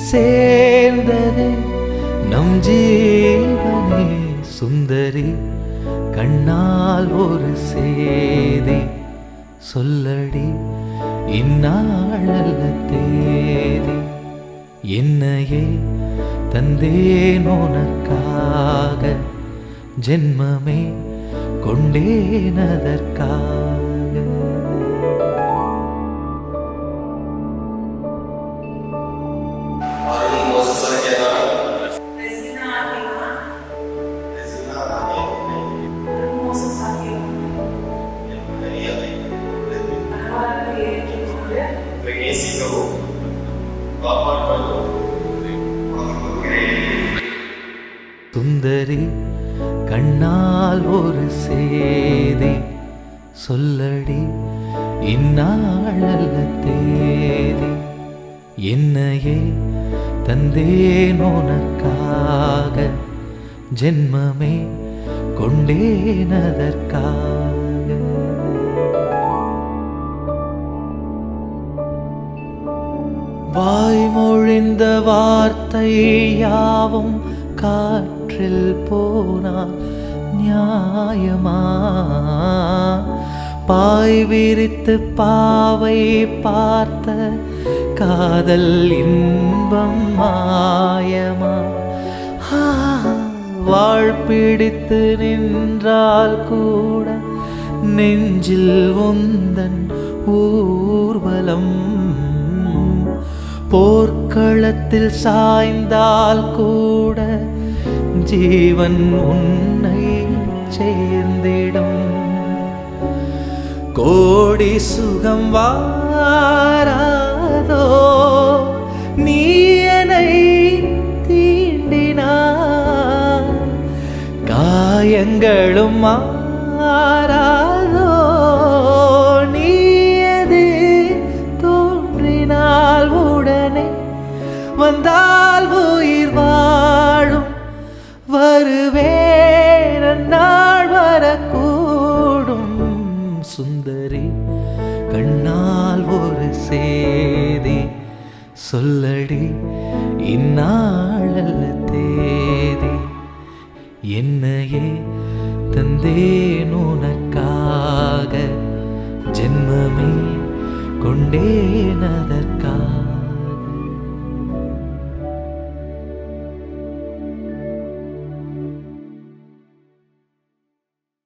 சேர்ந்ததே நம் ஜீவனே சுந்தரி. கண்ணால் ஒரு சேதி சொல்லடி இந்நாளல்ல தேதி. என்னையே தந்தேன் உனக்காக, ஜென்மமே கொண்டேன் அதற்காக. சுந்தரி கண்ணால் ஒரு சேதி சொல்லடி இந்நாளல்ல தேதி. என்னையே தந்தேன் உனக்காக, ஜென்மமே கொண்டேன் அதற்காக. வாய்மொழிந்த வார்த்தை யாவும் காற்றில் போனால் நியாயமா? பாய் விரித்து பாவை பார்த்த காதல் இன்பம் மாயமா? வாழ்பிடித்து நின்றால் கூட நெஞ்சில் உந்தன் ஊர்வலம். போர்க்களத்தில் சாய்ந்தால் கூட ஜீவன் உன்னை சேர்ந்திடும். கோடி சுகம் வாராதோ நீ என்னை தீண்டினாய், காயங்களும் மாறாதோ நீ எது தோன்றினால் உடனே வந்தால் உயிர் வாழும். வருவேன் நாள் வரக்கூடும். சுந்தரி கண்ணால் ஒரு சேதி சொல்லடி இந்நாளல்ல தேதி. என்னையே தந்தேன் உனக்காக, ஜென்மமே கொண்டேன் அதற்காக.